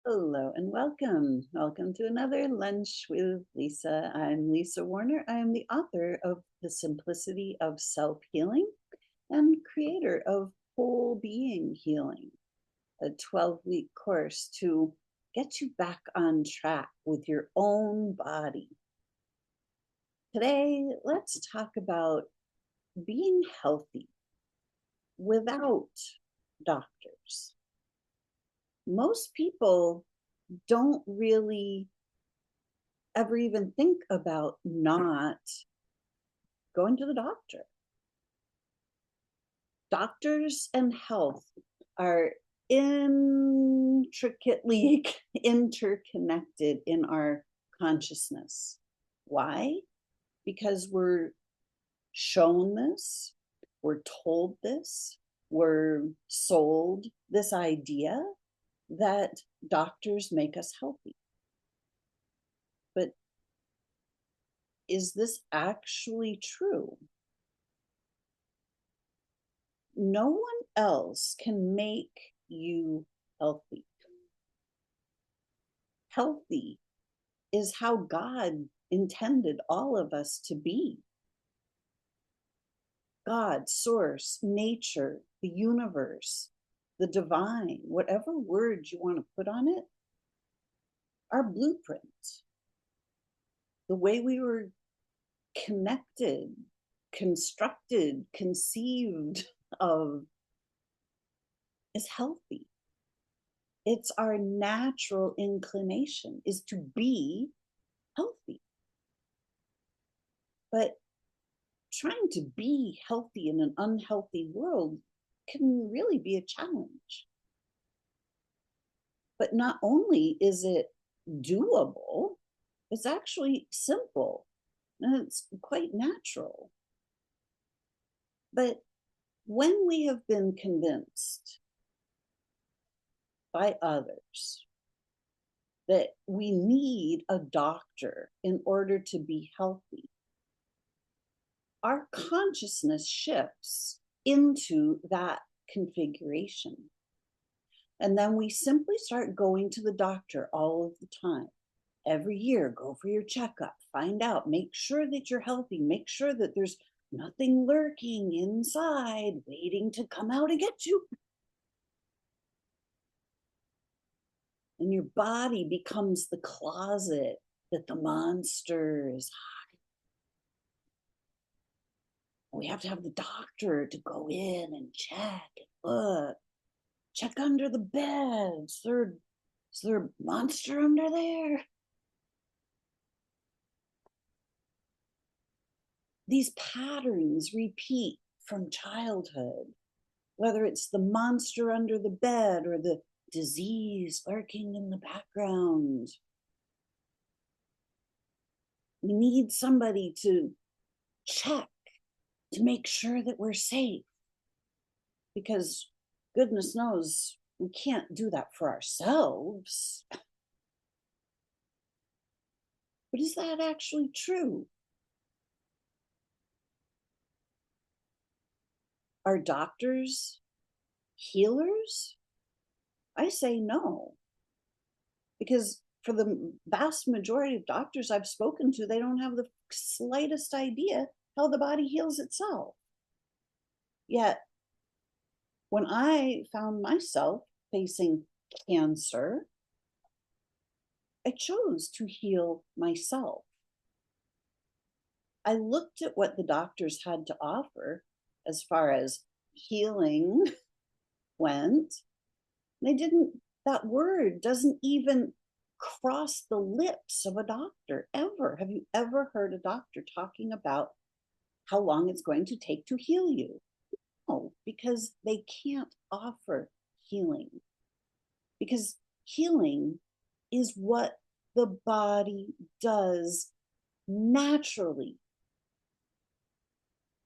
Hello and welcome. Welcome to another Lunch with Lisa. I'm Lisa Warner. I am the author of The Simplicity of Self-Healing and creator of Whole Being Healing, a 12-week course to get you back on track with your own body. Today, let's talk about being healthy without doctors. Most people don't really ever even think about not going to the doctor. Doctors and health are intricately interconnected in our consciousness. Why? Because we're shown this, we're told this, we're sold this idea that doctors make us healthy. But is this actually true? No one else can make you healthy. Healthy is how God intended all of us to be. God, source, nature, the universe, the divine, whatever word you want to put on it, our blueprint, the way we were connected, constructed, conceived of is healthy. It's our natural inclination is to be healthy. But trying to be healthy in an unhealthy world can really be a challenge. But not only is it doable, it's actually simple and it's quite natural. But when we have been convinced by others that we need a doctor in order to be healthy, our consciousness shifts into that configuration. And then we simply start going to the doctor all of the time. Every year, go for your checkup, find out, make sure that you're healthy, make sure that there's nothing lurking inside, waiting to come out and get you. And your body becomes the closet that the monster is hiding. We have to have the doctor to go in and check and look. Check under the bed. Is there a monster under there? These patterns repeat from childhood, whether it's the monster under the bed or the disease lurking in the background. We need somebody to check to make sure that we're safe, because goodness knows we can't do that for ourselves. But is that actually true? Are doctors healers? I say no, because for the vast majority of doctors I've spoken to, they don't have the slightest idea how the body heals itself. Yet, when I found myself facing cancer, I chose to heal myself. I looked at what the doctors had to offer as far as healing went. They didn't, that word doesn't even cross the lips of a doctor ever. Have you ever heard a doctor talking about how long it's going to take to heal you? No, because they can't offer healing. Because healing is what the body does naturally.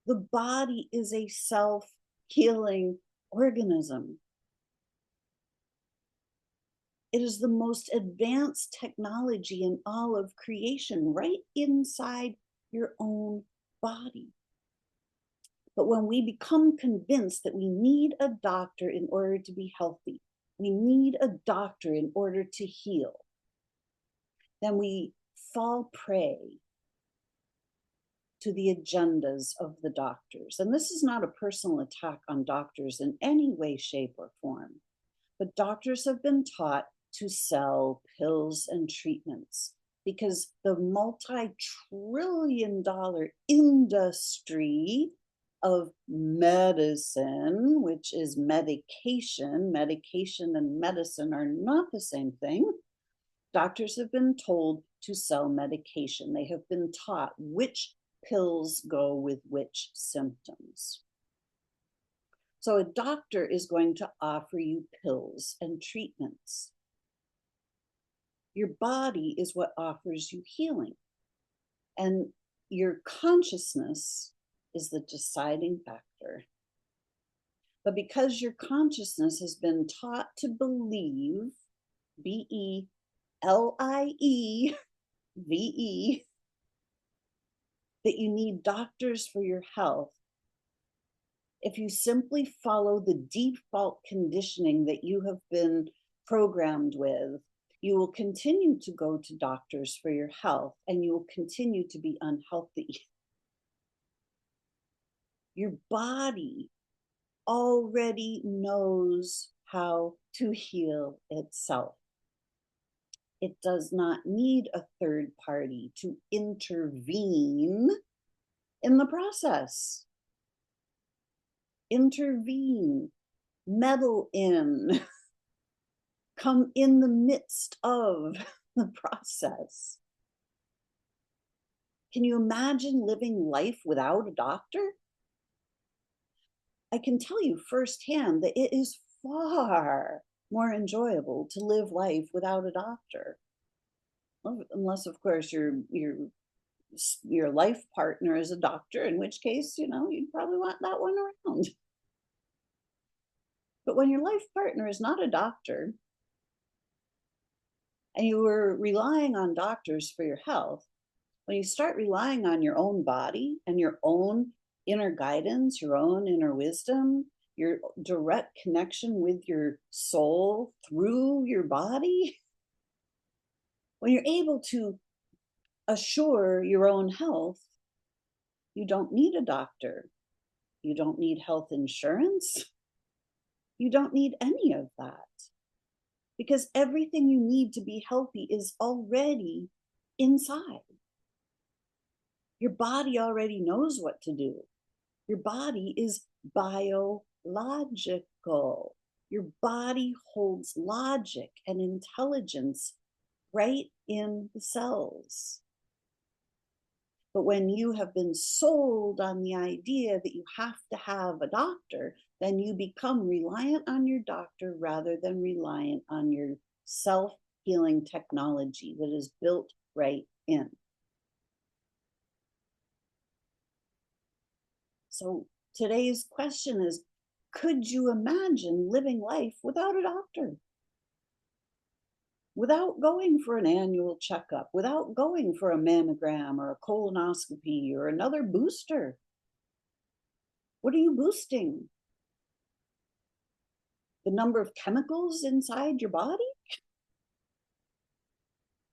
The body is a self-healing organism. It is the most advanced technology in all of creation, right inside your own body. But when we become convinced that we need a doctor in order to be healthy, We need a doctor in order to heal. Then we fall prey to the agendas of the doctors. And this is not a personal attack on doctors in any way, shape, or form. But doctors have been taught to sell pills and treatments because the multi-trillion-dollar industry of medicine, which is medication and medicine are not the same thing. Doctors have been told to sell medication. They have been taught which pills go with which symptoms. So a doctor is going to offer you pills and treatments. Your body is what offers you healing. And your consciousness is the deciding factor. But because your consciousness has been taught to believe, BELIEVE, that you need doctors for your health, if you simply follow the default conditioning that you have been programmed with, you will continue to go to doctors for your health and you will continue to be unhealthy. Your body already knows how to heal itself. It does not need a third party to intervene in the process. Intervene, meddle in, come in the midst of the process. Can you imagine living life without a doctor? I can tell you firsthand that it is far more enjoyable to live life without a doctor. Unless, of course, your life partner is a doctor, in which case, you'd probably want that one around. But when your life partner is not a doctor, and you were relying on doctors for your health, when you start relying on your own body and your own inner guidance, your own inner wisdom, your direct connection with your soul through your body, when you're able to assure your own health, you don't need a doctor. You don't need health insurance. You don't need any of that. Because everything you need to be healthy is already inside. Your body already knows what to do. Your body is biological. Your body holds logic and intelligence right in the cells. But when you have been sold on the idea that you have to have a doctor, then you become reliant on your doctor rather than reliant on your self-healing technology that is built right in. So today's question is, could you imagine living life without a doctor? Without going for an annual checkup, without going for a mammogram or a colonoscopy or another booster? What are you boosting? The number of chemicals inside your body?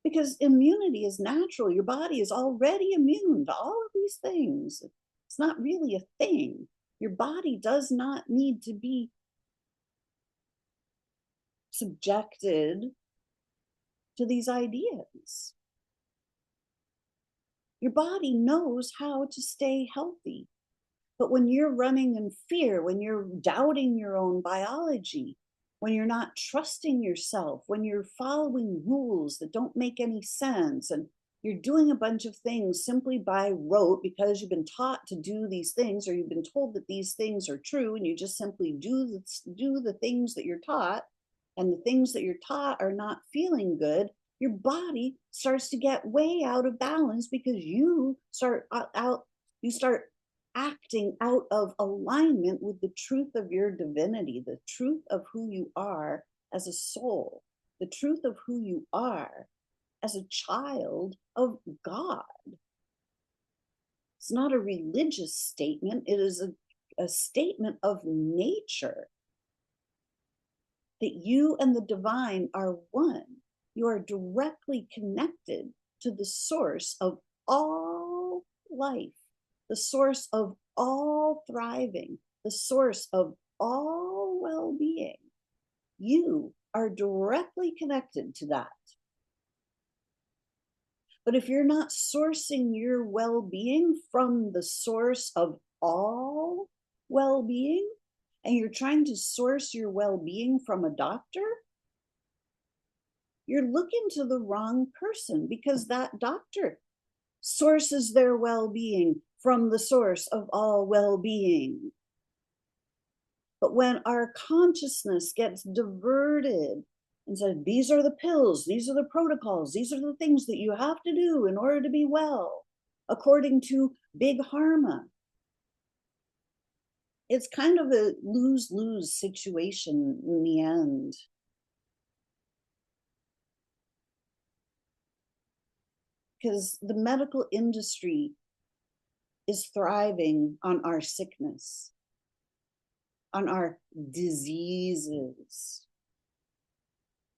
Because immunity is natural. Your body is already immune to all of these things. It's not really a thing. Your body does not need to be subjected to these ideas. Your body knows how to stay healthy. But when you're running in fear, when you're doubting your own biology, when you're not trusting yourself, when you're following rules that don't make any sense, and you're doing a bunch of things simply by rote because you've been taught to do these things, or you've been told that these things are true, and you just simply do the things that you're taught, and the things that you're taught are not feeling good, your body starts to get way out of balance because you start acting out of alignment with the truth of your divinity, the truth of who you are as a soul, the truth of who you are as a child of God. It's not a religious statement, it is a statement of nature. that you and the divine are one. You are directly connected to the source of all life, the source of all thriving, the source of all well-being. You are directly connected to that. But if you're not sourcing your well-being from the source of all well-being, and you're trying to source your well-being from a doctor, you're looking to the wrong person, because that doctor sources their well-being from the source of all well-being. But when our consciousness gets diverted and said, these are the pills, these are the protocols, these are the things that you have to do in order to be well, according to Big Pharma, it's kind of a lose-lose situation in the end. Because the medical industry is thriving on our sickness, on our diseases.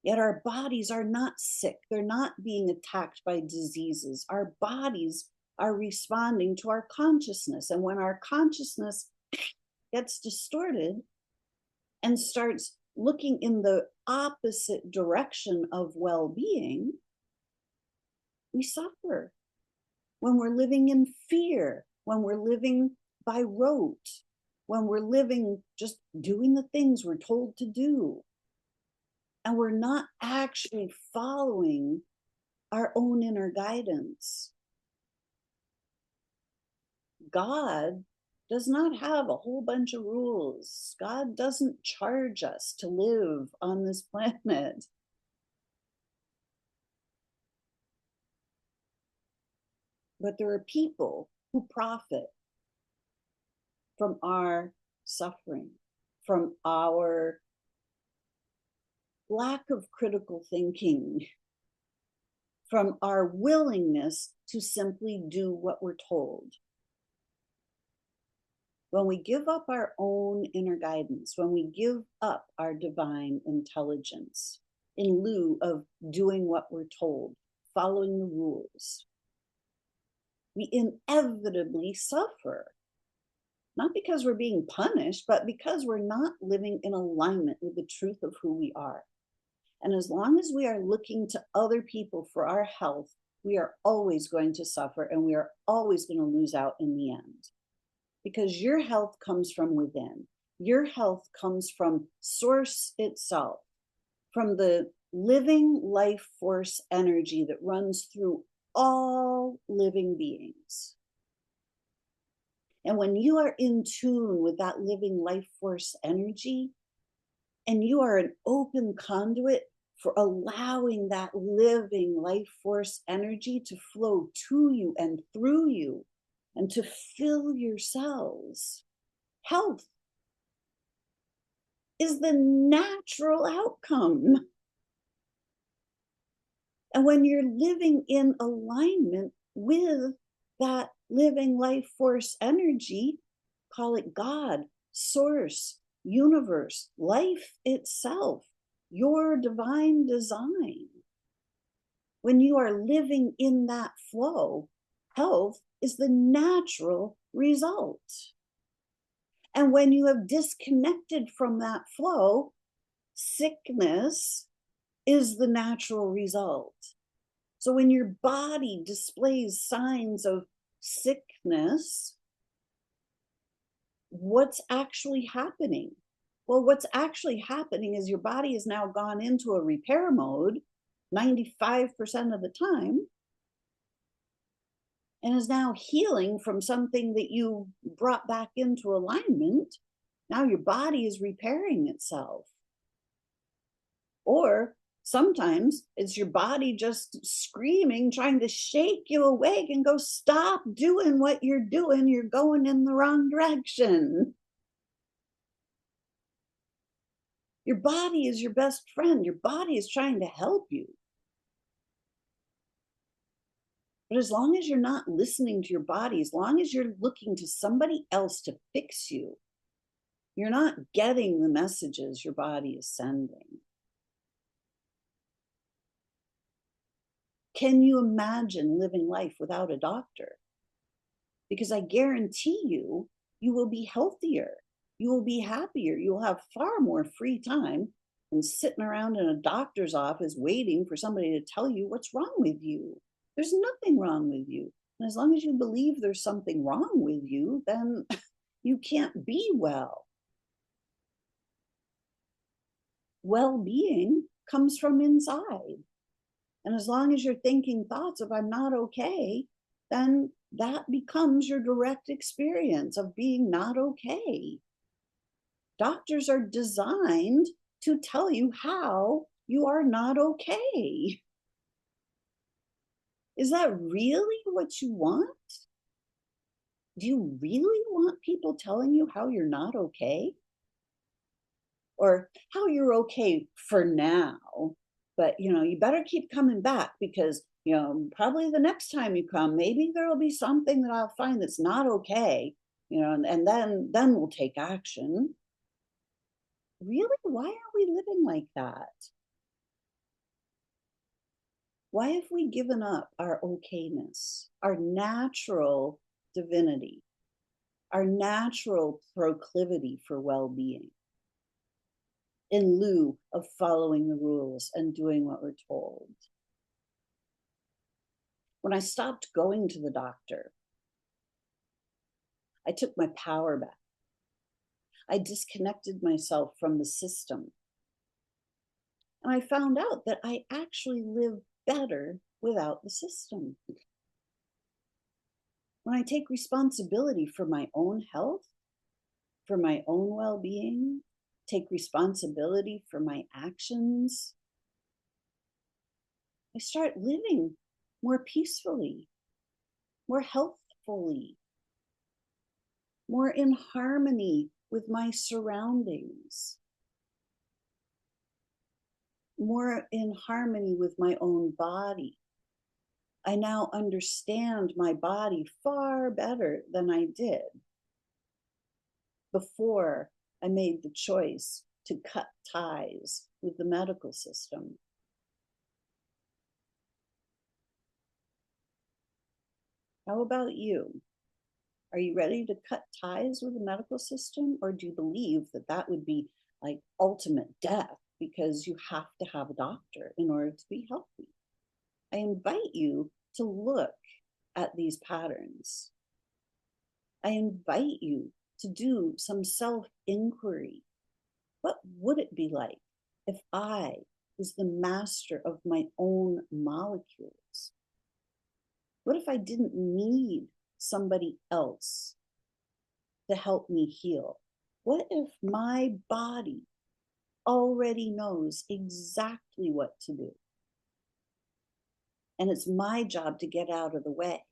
Yet our bodies are not sick. They're not being attacked by diseases. Our bodies are responding to our consciousness. And when our consciousness gets distorted and starts looking in the opposite direction of well-being, we suffer. When we're living in fear, when we're living by rote, when we're living just doing the things we're told to do, and we're not actually following our own inner guidance. God does not have a whole bunch of rules. God doesn't charge us to live on this planet. But there are people who profit from our suffering, from our lack of critical thinking, from our willingness to simply do what we're told. When we give up our own inner guidance, when we give up our divine intelligence in lieu of doing what we're told, following the rules, we inevitably suffer. Not because we're being punished, but because we're not living in alignment with the truth of who we are. And as long as we are looking to other people for our health, we are always going to suffer, and we are always going to lose out in the end. Because your health comes from within. Your health comes from source itself, from the living life force energy that runs through all living beings. And when you are in tune with that living life force energy, and you are an open conduit for allowing that living life force energy to flow to you and through you and to fill your cells, health is the natural outcome. And when you're living in alignment with that living life force energy, call it God, source, universe, life itself, your divine design. When you are living in that flow, health is the natural result. And when you have disconnected from that flow, sickness is the natural result. So when your body displays signs of sickness, what's actually happening? Well, what's actually happening is your body has now gone into a repair mode 95% of the time, and is now healing from something that you brought back into alignment. Now your body is repairing itself. Or sometimes it's your body just screaming, trying to shake you awake and go, stop doing what you're doing. You're going in the wrong direction. Your body is your best friend. Your body is trying to help you. But as long as you're not listening to your body, as long as you're looking to somebody else to fix you, You're not getting the messages your body is sending. Can you imagine living life without a doctor? Because I guarantee you, you will be healthier. You will be happier. You'll have far more free time than sitting around in a doctor's office waiting for somebody to tell you what's wrong with you. There's nothing wrong with you. And as long as you believe there's something wrong with you, then you can't be well. Well-being comes from inside. And as long as you're thinking thoughts of I'm not okay, then that becomes your direct experience of being not okay. Doctors are designed to tell you how you are not okay. Is that really what you want? Do you really want people telling you how you're not okay? Or how you're okay for now, but you better keep coming back because probably the next time you come, maybe there'll be something that I'll find that's not okay, and then we'll take action. Really, why are we living like that? Why have we given up our okayness, our natural divinity, our natural proclivity for well-being, in lieu of following the rules and doing what we're told? When I stopped going to the doctor, I took my power back. I disconnected myself from the system. And I found out that I actually live better without the system. When I take responsibility for my own health, for my own well-being, take responsibility for my actions, I start living more peacefully, more healthfully, more in harmony with my surroundings, more in harmony with my own body. I now understand my body far better than I did before I made the choice to cut ties with the medical system. How about you? Are you ready to cut ties with the medical system? Or do you believe that that would be like ultimate death because you have to have a doctor in order to be healthy? I invite you to look at these patterns. I invite you to do some self-inquiry. What would it be like if I was the master of my own molecules? What if I didn't need somebody else to help me heal? What if my body already knows exactly what to do? And it's my job to get out of the way.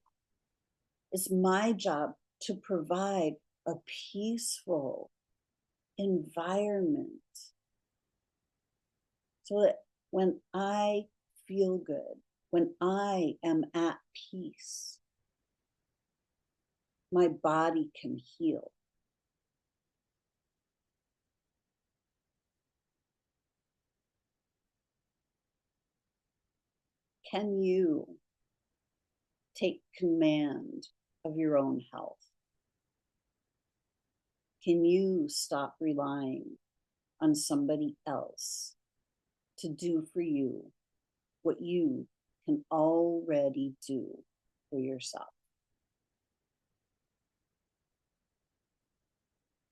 It's my job to provide a peaceful environment so that when I feel good, when I am at peace, my body can heal. Can you take command of your own health? Can you stop relying on somebody else to do for you what you can already do for yourself?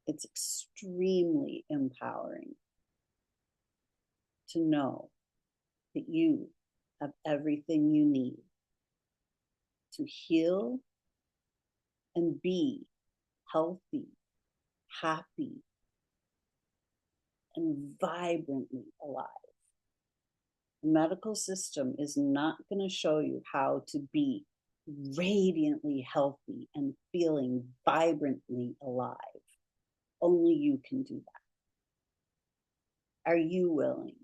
It's extremely empowering to know that you have everything you need to heal and be healthy, happy, and vibrantly alive. The medical system is not going to show you how to be radiantly healthy and feeling vibrantly alive. Only you can do that. Are you willing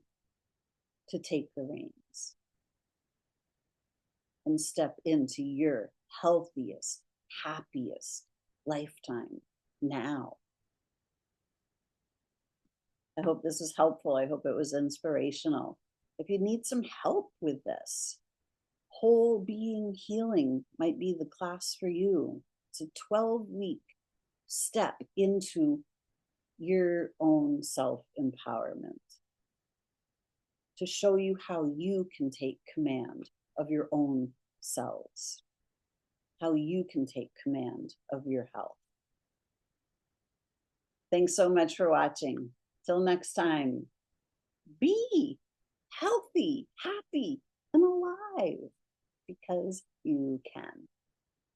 to take the reins and step into your healthiest, happiest lifetime now? I hope this was helpful. I hope it was inspirational. If you need some help with this, whole being healing might be the class for you. It's a 12-week step into your own self-empowerment to show you how you can take command of your own selves, how you can take command of your health. Thanks so much for watching. Till next time, be healthy, happy, and alive because you can.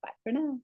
Bye for now.